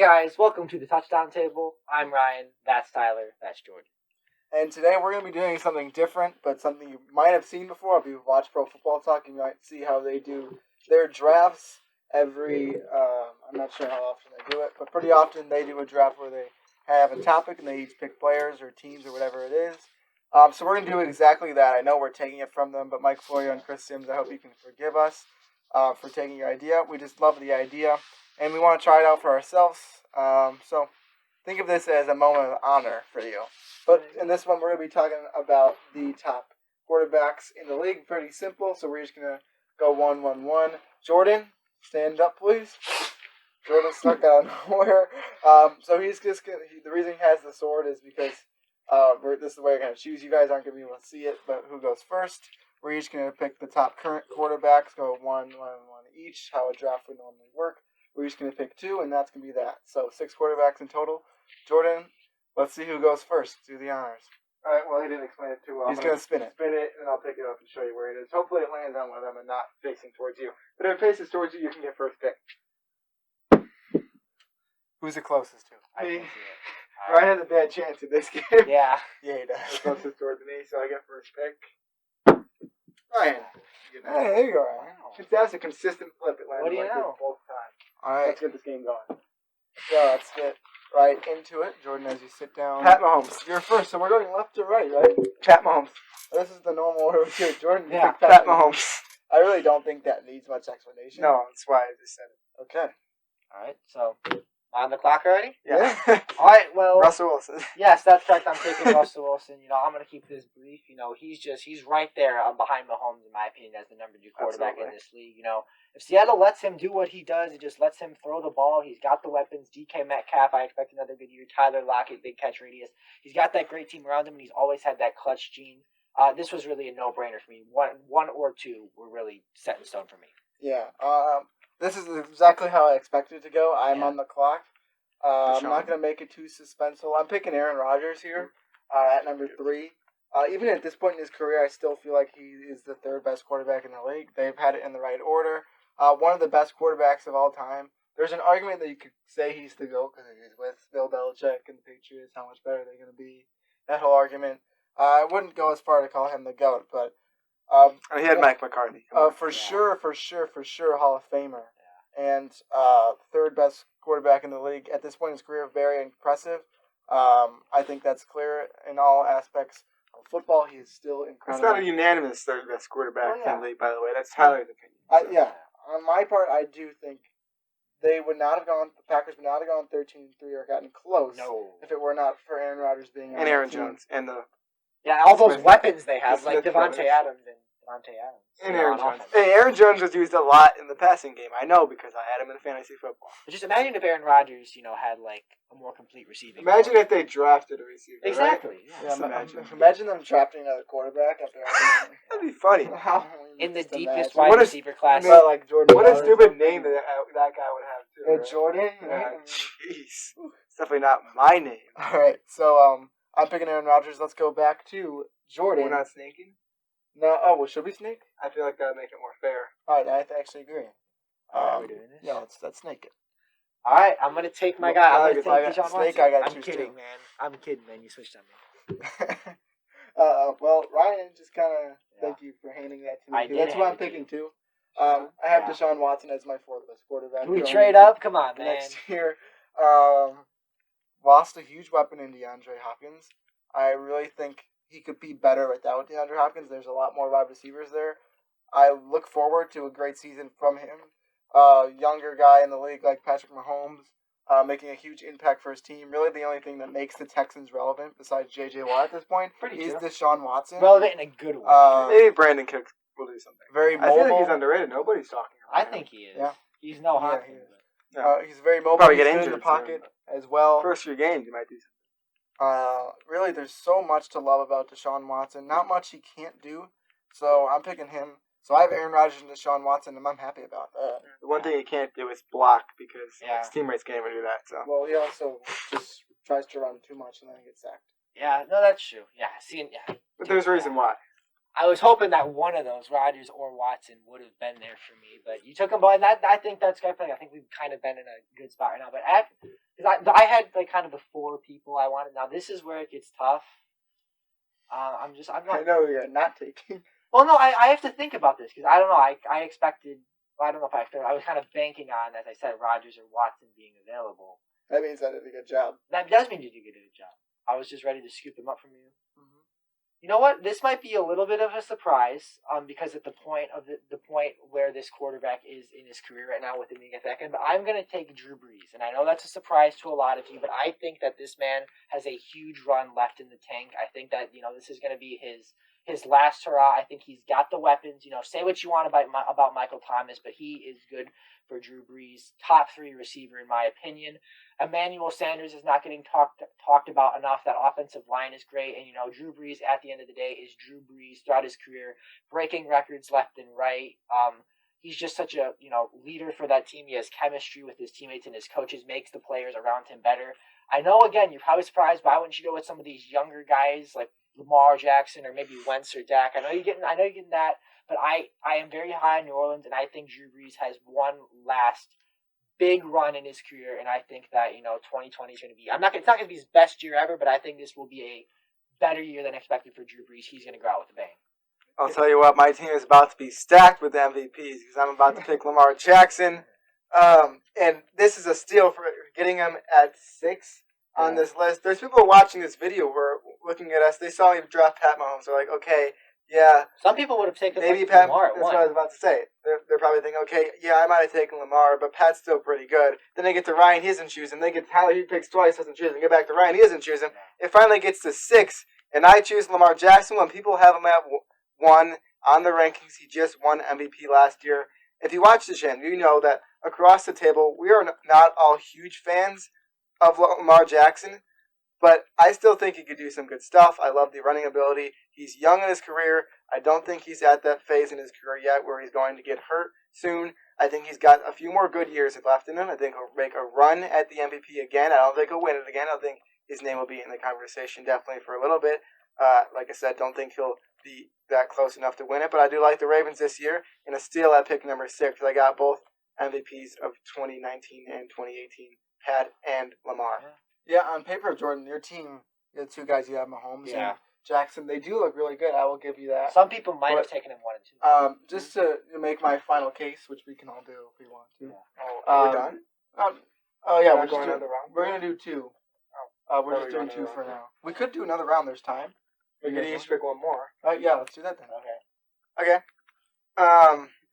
guys, welcome to the Touchdown Table. I'm Ryan, that's Tyler, that's Jordan. And today we're going to be doing something different, but something you might have seen before. If you've watched Pro Football Talk, you might see how they do their drafts every, I'm not sure how often they do it, but pretty often they do a draft where they have a topic and they each pick players or teams or whatever it is. So we're going to do exactly that. I know we're taking it from them, but Mike Florio and Chris Sims, I hope you can forgive us for taking your idea. We just love the idea, and we want to try it out for ourselves. So think of this as a moment of honor for you. But in this one, we're going to be talking about the top quarterbacks in the league. Pretty simple, so we're just going to go 1-1-1. Jordan, stand up, please. Jordan stuck out of nowhere. So he's just gonna, the reason he has the sword is because this is the way we're going to choose. You guys aren't going to be able to see it, but who goes first? We're each going to pick the top current quarterbacks, go 1-1-1 each, how a draft would normally work. We're each going to pick 2, and that's going to be that. So 6 quarterbacks in total. Jordan, let's see who goes first. Do the honors. All right, well, he didn't explain it too well. He's going to spin it. Spin it, and I'll pick it up and show you where it is. Hopefully it lands on one of them and not facing towards you. But if it faces towards you, you can get first pick. Who's the closest to? Me. Ryan has a bad chance in this game. Yeah. Yeah, he does. The closest towards me, so I get first pick. Ryan. You Hey, there you go, Ryan. Since that's a consistent flip, it lands What do you like know? this both times. All right, Let's get this game going. so let's get right into it. Jordan, as you sit down. Pat Mahomes. You're first, so we're going left to right, right? Pat Mahomes. This is the normal order we do. Jordan, you Yeah, picked Pat Mahomes. I really don't think that needs much explanation. No, that's why I just said it. Okay. Alright, so, on the clock already? Yeah. Alright, well, Russell Wilson. yes, that's correct. I'm taking Russell Wilson. I'm going to keep this brief. He's right there behind Mahomes, in my opinion, as the number 2 quarterback in Absolutely. this league. If Seattle lets him do what he does, it just lets him throw the ball. He's got the weapons. DK Metcalf, I expect another good year. Tyler Lockett, big catch radius. He's got that great team around him, and he's always had that clutch gene. This was really a no-brainer for me. One or two were really set in stone for me. Yeah. This is exactly how I expected it to go. I'm on the clock. I'm not going to make it too suspenseful. I'm picking Aaron Rodgers here at number 3. Even at this point in his career, I still feel like he is the 3rd best quarterback in the league. They've had it in the right order. One of the best quarterbacks of all time. There's an argument that you could say he's the GOAT because he's with Bill Belichick and the Patriots. How much better they're going to be. That whole argument. I wouldn't go as far to call him the GOAT, but He had Mike McCarthy. for sure, Hall of Famer. And 3rd best quarterback in the league at this point in his career, very impressive. I think that's clear in all aspects of football. He is still It's incredible. not a unanimous 3rd best quarterback Oh, yeah. in the league, by the way. That's Tyler's opinion. Yeah, on my part, I do think they would not have gone. The Packers would not have gone 13-3 or gotten close if it were not for Aaron Rodgers being on And the Aaron team. Jones. And the All those Smith- weapons they have, the like Smith Devontae brothers. Adams and And Aaron on Jones. offense. Hey, Aaron Jones was used a lot in the passing game. I know because I had him in fantasy football. But just imagine if Aaron Rodgers, had like a more complete receiving. Imagine if they drafted a receiver. Right? Exactly. Yeah, Just imagine. imagine them drafting another quarterback after. That'd be funny. In the Just deepest imagine. wide What if- receiver class. But like Jordan. What a Love. stupid name that guy would have, too. Yeah, right? Jordan. Yeah, jeez. It's definitely not my name. All right, so I'm picking Aaron Rodgers. Let's go back to Jordan. We're not snaking? No, oh, well, should we snake? I feel like that would make it more fair. All right, I actually agree. We're doing this? Yeah, let's snake it. All right, I'm gonna take my guy. I'm If gonna I take got Deshaun Snake, Watson. I gotta I'm choose kidding, two. man. I'm kidding, man. You switched on me. Well, Ryan just kind of thank you for handing that to me. I 'cause did that's who hand I'm it to picking you. too. I have Yeah. Deshaun Watson as my 4th best quarterback. Can we going trade into up? Come on, man. next year? Lost a huge weapon in DeAndre Hopkins. I really think he could be better without DeAndre Hopkins. There's a lot more wide receivers there. I look forward to a great season from him. Younger guy in the league like Patrick Mahomes, making a huge impact for his team. Really the only thing that makes the Texans relevant besides J.J. Watt at this point Pretty is true. Deshaun Watson. Relevant in a good way. Maybe Brandon Cooks will do something. Very I mobile. feel like he's underrated. Nobody's talking about I him. think he is. Yeah. He's no Yeah, Hopkins. he is. Yeah. He's very mobile. Probably He's get good in the injured pocket soon, as well. First few games, you might do something. Really, there's so much to love about Deshaun Watson. Not much he can't do. So I'm picking him. So I have Aaron Rodgers and Deshaun Watson, and I'm happy about that. The one thing he can't do is block because Yeah. his teammates can't even do that. So Well, he also just tries to run too much and then he gets sacked. Yeah, no, that's true. Yeah, But there's a reason why. I was hoping that one of those, Rodgers or Watson, would have been there for me, but you took them both. I think that's good. I think we've kind of been in a good spot right now. But because I had like kind of the 4 people I wanted. Now this is where it gets tough. I'm I not. know you're not taking. Well, no, I have to think about this because I don't know. I expected. Well, I don't know if I expected. I was kind of banking on, as I said, Rodgers or Watson being available. That means I did a good job. That does mean you did a good job. I was just ready to scoop them up from you. Mm-hmm. You know what? This might be a little bit of a surprise, because at the point of the point where this quarterback is in his career right now with the Mega Second, but I'm going to take Drew Brees, and I know that's a surprise to a lot of you, but I think that this man has a huge run left in the tank. I think that this is going to be his last hurrah. I think he's got the weapons. Say what you want about Michael Thomas, but he is good for Drew Brees. Top 3 receiver in my opinion. Emmanuel Sanders is not getting talked about enough. That offensive line is great, and Drew Brees at the end of the day is Drew Brees throughout his career, breaking records left and right. He's just such a leader for that team. He has chemistry with his teammates and his coaches, makes the players around him better. I know, again, you're probably surprised, but why wouldn't you go with some of these younger guys like Lamar Jackson or maybe Wentz or Dak? I know you're getting that, but I am very high on New Orleans, and I think Drew Brees has one last big run in his career, and I think that 2020 is going to be. It's not going to be his best year ever, but I think this will be a better year than expected for Drew Brees. He's going to go out with a bang. I'll tell you what, my team is about to be stacked with MVPs because I'm about to pick Lamar Jackson, and this is a steal for getting him at 6 on this list. There's people watching this video who are looking at us. They saw me draft Pat Mahomes. They're like, okay. Yeah. Some people would have taken maybe Pat. Lamar at that's 1. what I was about to say. They're probably thinking, okay, yeah, I might have taken Lamar, but Pat's still pretty good. Then they get to Ryan, he doesn't choose him. They get to Tyler, he picks twice, doesn't choose him. Get back to Ryan, he doesn't choose him. It finally gets to 6, and I choose Lamar Jackson when people have him at 1 on the rankings. He just won MVP last year. If you watch the channel, you know that across the table, we are not all huge fans of Lamar Jackson, but I still think he could do some good stuff. I love the running ability. He's young in his career. I don't think he's at that phase in his career yet where he's going to get hurt soon. I think he's got a few more good years left in him. I think he'll make a run at the MVP again. I don't think he'll win it again. I think his name will be in the conversation definitely for a little bit. Like I said, don't think he'll be that close enough to win it. But I do like the Ravens this year. In a steal at pick number 6, I got both MVPs of 2019 and 2018, Pat and Lamar. Yeah, on paper, Jordan, your team, the 2 guys you have, Mahomes and Jackson, they do look really good. I will give you that. Some people might have taken him 1 and 2. Just to make my final case, which we can all do if we want to. Yeah. Are we done? Yeah, we're going another round. We're going to do 2. We're just doing 2 for now. We could do another round. There's time. We could each pick one more. Yeah, let's do that then. Okay.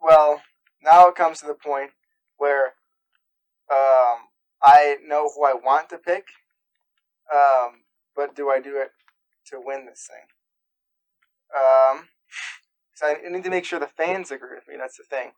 Well, now it comes to the point where I know who I want to pick, but do I do it to win this thing? So I need to make sure the fans agree with me. That's the thing.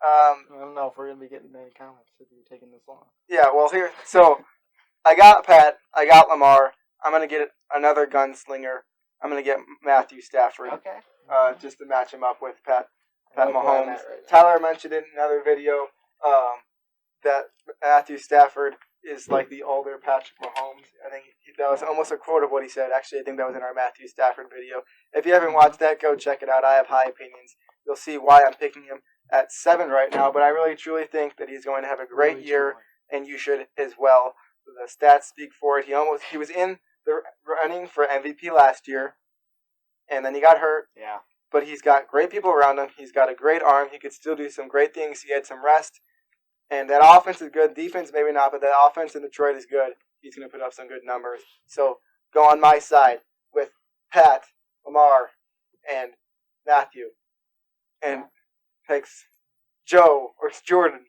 I don't know if we're going to be getting any comments if you're taking this long. Yeah, well, here. So I got Pat. I got Lamar. I'm going to get another gunslinger. I'm going to get Matthew Stafford. Okay. Just to match him up with Pat Mahomes. Right, Tyler mentioned it in another video that Matthew Stafford is like the older Patrick Mahomes. I think that was almost a quote of what he said. Actually, I think that was in our Matthew Stafford video. If you haven't watched that, go check it out. I have high opinions. You'll see why I'm picking him at 7 right now, but I really truly think that he's going to have a great year, and you should as well. The stats speak for it. He was in the running for MVP last year, and then he got hurt. Yeah. But he's got great people around him. He's got a great arm. He could still do some great things. He had some rest. And that offense is good. Defense, maybe not, but that offense in Detroit is good. He's going to put up some good numbers. So go on my side with Pat, Lamar, and Matthew. And picks Joe or Jordan.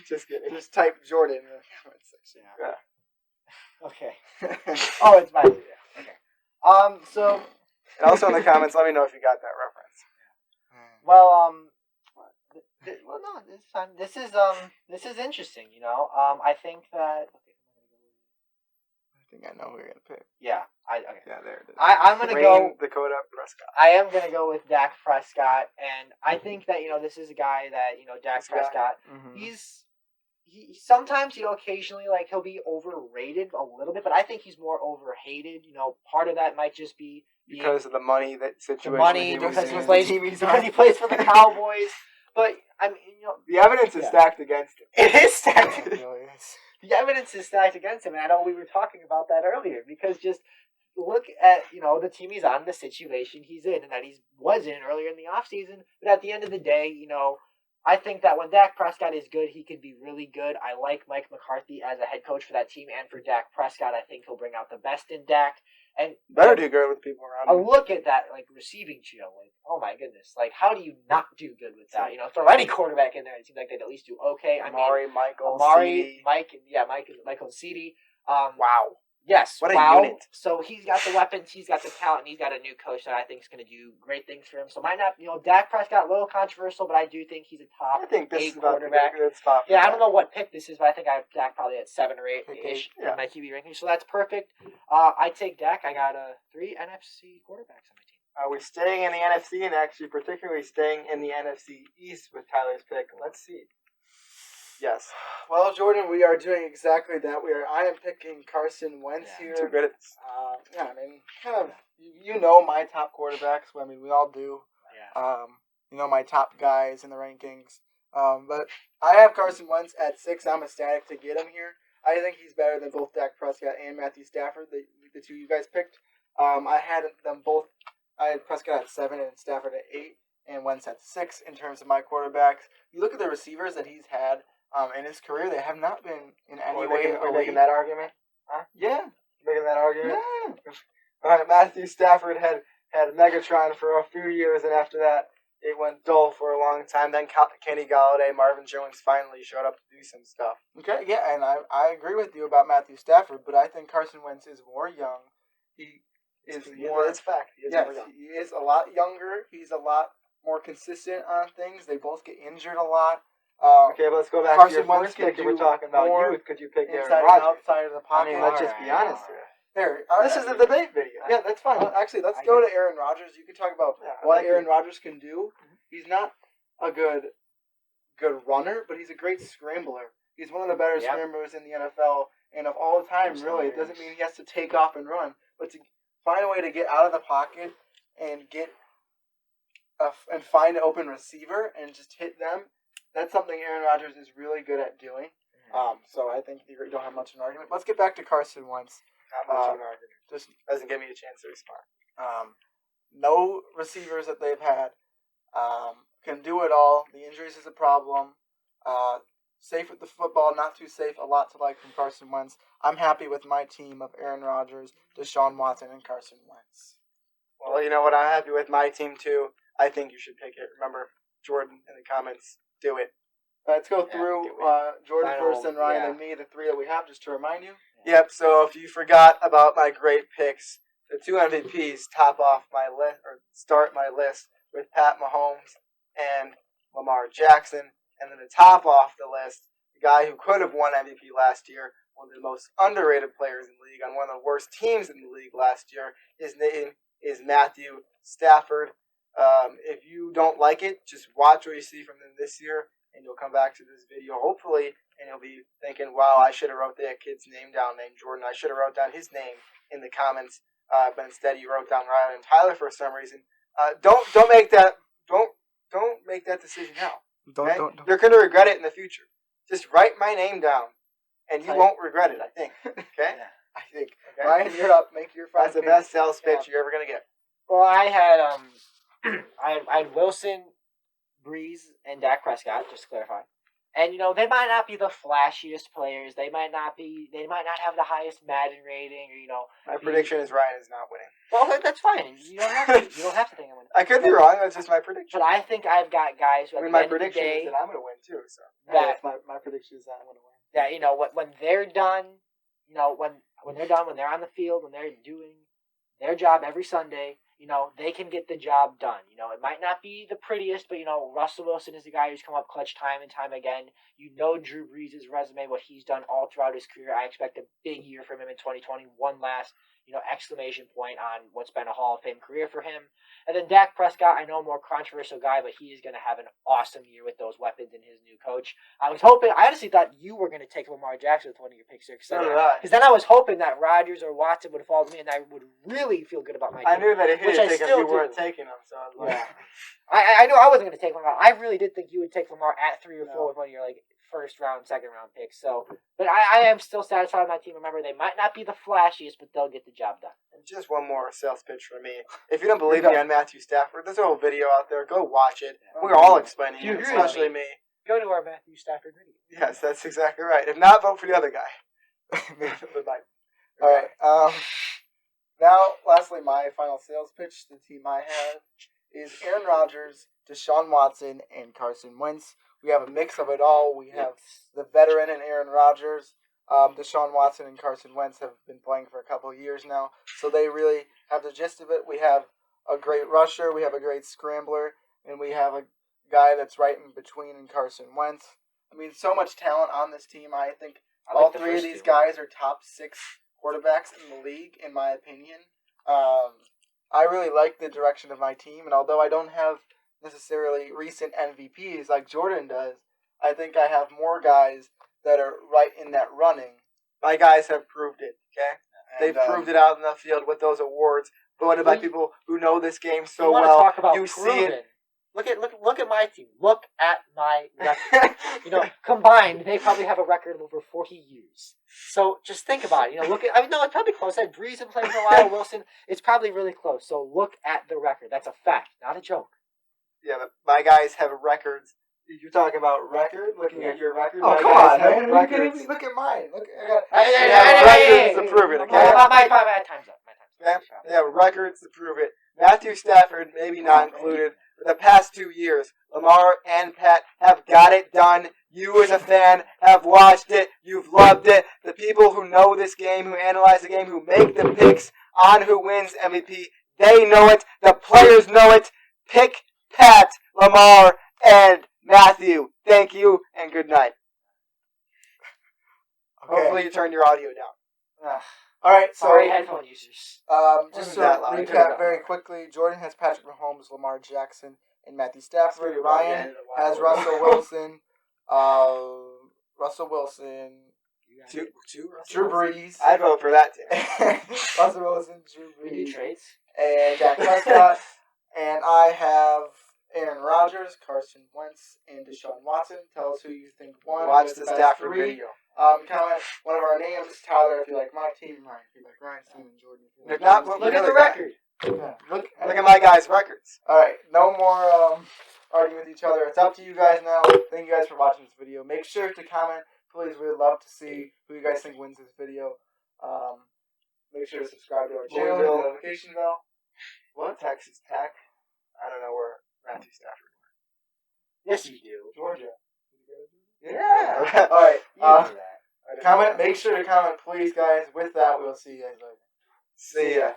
Just kidding. Just type Jordan in the comment section. Yeah. Okay. Oh, it's my idea. Okay. So. And also in the comments, let me know if you got that reference. Well, well, no, it's fine. This is interesting. I think that. I think I know who you're gonna pick. Yeah, Yeah, there it is. I'm gonna go Dakota Prescott. I am gonna go with Dak Prescott, and I think that this is a guy that Dak Prescott. Mm-hmm. He sometimes occasionally he'll be overrated a little bit, but I think he's more overhated. Part of that might just be because of the money situation. The money because he plays for the Cowboys. But I mean, the evidence is stacked against him. It is stacked. the evidence is stacked against him, and I know we were talking about that earlier because just look at the team he's on, the situation he's in, and that he was in earlier in the offseason. But at the end of the day, I think that when Dak Prescott is good, he can be really good. I like Mike McCarthy as a head coach for that team and for Dak Prescott. I think he'll bring out the best in Dak. And better do good with people around a him. look at that receiving trio, oh my goodness, how do you not do good with that? Throw any quarterback in there, it seems like they'd at least do okay. Amari, Michael, Michael CeeDee. Wow. Yes, what a unit. So he's got the weapons, he's got the talent, and he's got a new coach that I think is going to do great things for him. So might not, Dak Prescott, a little controversial, but I do think he's a top I think this 8 is about quarterback. a good spot. Yeah, I don't know what pick this is, but I think I have Dak probably at 7 or 8-ish Yeah. in my QB ranking. So that's perfect. I take Dak. I got 3 NFC quarterbacks on my team. Are we staying in the NFC and actually particularly staying in the NFC East with Tyler's pick? Let's see. Yes. Well, Jordan, we are doing exactly that. I am picking Carson Wentz here. Too good at this. Yeah, I mean, kind of, you know my top quarterbacks. I mean, we all do. Yeah. You know my top guys in the rankings. But I have Carson Wentz at 6. I'm ecstatic to get him here. I think he's better than both Dak Prescott and Matthew Stafford, the two you guys picked. I had them both. I had Prescott at 7 and Stafford at 8, and Wentz at 6 in terms of my quarterbacks. You look at the receivers that he's had in his career; they have not been in any way We're making that argument. Huh? Yeah, Making that argument. yeah. All right, Matthew Stafford had Megatron for a few years, and after that, it went dull for a long time. Then Kenny Galladay, Marvin Jones finally showed up to do some stuff. Okay, yeah, and I agree with you about Matthew Stafford, but I think Carson Wentz is more young. He is more. That's fact. He is Yes, more young. he is a lot younger. He's a lot more consistent on things. They both get injured a lot. Okay, but let's go back Carson to your Wentz first pick. can You were do talking about more youth. Could you pick Aaron inside and Rodgers? outside of the I pocket. mean, let's just be honest here. There, This is a debate video. Yeah, that's fine. Actually, let's go to Aaron Rodgers. You can talk about what Aaron Rodgers can do. He's not a good runner, but he's a great scrambler. He's one of the better scramblers in the NFL and of all time, really. It doesn't mean he has to take off and run, but to find a way to get out of the pocket and and find an open receiver and just hit them. That's something Aaron Rodgers is really good at doing. So I think you don't have much of an argument. Let's get back to Carson Wentz. Not much of an argument. Just Doesn't give me a chance to respond. no receivers that they've had can do it all. The injuries is a problem. Safe with the football, not too safe. A lot to like from Carson Wentz. I'm happy with my team of Aaron Rodgers, Deshaun Watson, and Carson Wentz. Well, you know what? I'm happy with my team, too. I think you should pick it. Remember, Jordan in the comments, do it. Let's go through Jordan first and Ryan and me, the 3 that we have, just to remind you. Yep, so if you forgot about my great picks, the 2 MVPs top off my list, or start my list with Pat Mahomes and Lamar Jackson. And then to top off the list, the guy who could have won MVP last year, one of the most underrated players in the league, on one of the worst teams in the league last year, his name is Matthew Stafford. If you don't like it, just watch what you see from him this year, and you'll come back to this video, hopefully, and you'll be thinking, wow, I should have wrote that kid's name down, named Jordan. I should have wrote down his name in the comments, but instead you wrote down Ryan and Tyler for some reason. Don't make that decision now. Okay? Don't. You're going to regret it in the future. Just write my name down, and you won't regret it, I think. Okay? I think. Okay? Ryan, you're up. Make your That's the best sales pitch you're ever going to get. Well, I had I had Wilson, Breeze, and Dak Prescott, just to clarify. And they might not be the flashiest players. They might not have the highest Madden rating, or My prediction is Ryan is not winning. Well, that's fine. You don't have to. You don't have to think I'm winning. I could be wrong. That's just my prediction. But I think I've got guys who, my prediction is that I'm going to win too. So my prediction is that I'm going to win. that when they're done, when they're done, when they're on the field, when they're doing their job every Sunday, they can get the job done. It might not be the prettiest, but Russell Wilson is the guy who's come up clutch time and time again. Drew Brees' resume, what he's done all throughout his career. I expect a big year from him in 2020. One last, exclamation point on what's been a Hall of Fame career for him. And then Dak Prescott, I know, more controversial guy, but he is going to have an awesome year with those weapons and his new coach. I honestly thought you were going to take Lamar Jackson with one of your picks here. Because then I was hoping that Rodgers or Watson would fall to me, and I would really feel good about my team. I knew that if you didn't take him, you weren't taking him. So I was like, I knew I wasn't going to take Lamar. I really did think you would take Lamar at 3 or 4 with one of your first round, second round picks. So, but I am still satisfied with my team. Remember, they might not be the flashiest, but they'll get the job done. And just one more sales pitch for me. If you don't believe me on Matthew Stafford, there's a whole video out there. Go watch it. We're all explaining Do you it, agree with especially me. Go to our Matthew Stafford video. Yes, that's exactly right. If not, vote for the other guy. Bye-bye. All right. Now, lastly, my final sales pitch. The team I have is Aaron Rodgers, Deshaun Watson, and Carson Wentz. We have a mix of it all. We have the veteran and Aaron Rodgers. Deshaun Watson and Carson Wentz have been playing for a couple of years now, so they really have the gist of it. We have a great rusher, we have a great scrambler, and we have a guy that's right in between in Carson Wentz. I mean, so much talent on this team. I think all three of these guys are top 6 quarterbacks in the league, in my opinion. I really like the direction of my team, and although I don't have necessarily recent MVPs like Jordan does, I think I have more guys that are right in that running. My guys have proved it, okay? They've proved it out in the field with those awards, voted by people who know this game so well. Talk about you proven. see it. Look at my team. Look at my record. Combined, they probably have a record of over 40 years. So just think about it. No, it's probably close. I had Breeze been playing for a while. Wilson, it's probably really close. So look at the record. That's a fact, not a joke. Yeah, but my guys have records. You're talking about record? Looking at your record? Oh, my come guys on, have man. records. Look at mine. Look, Hey, records to prove it, okay? My time's up. Yeah, they have records to prove it. Matthew Stafford, maybe not included. For the past 2 years, Lamar and Pat have got it done. You as a fan have watched it. You've loved it. The people who know this game, who analyze the game, who make the picks on who wins MVP, they know it. The players know it. Pick Pat, Lamar, and Matthew. Thank you, and good night. Okay. Hopefully you turn your audio down. All right, so sorry, headphone users. Just to recap very quickly, Jordan has Patrick Mahomes, Lamar Jackson, and Matthew Stafford. Ryan has Russell Wilson, Drew Brees. I'd vote for that too. Russell Wilson, Drew Brees, Trades. and Dak Prescott. And I have Aaron Rodgers, Carson Wentz, and Deshaun Watson. Tell us who you think won. Watch the Stafford video. Comment one of our names, Tyler, if you like my team, Ryan, if you like Ryan's team, and Jordan. If you like If not, Jordan's look team. at the record. Yeah. Look at my guys' records. All right, no more arguing with each other. It's up to you guys now. Thank you guys for watching this video. Make sure to comment. Please, we'd love to see who you guys think wins this video. Make sure to subscribe to our channel, hit the notification bell. What? Texas Tech? I don't know where Matthew Stafford went. Yes, you do. Georgia. Yeah. All right. You do that. Comment. Make sure to comment, please, guys. With that, we'll see you guys later. See ya.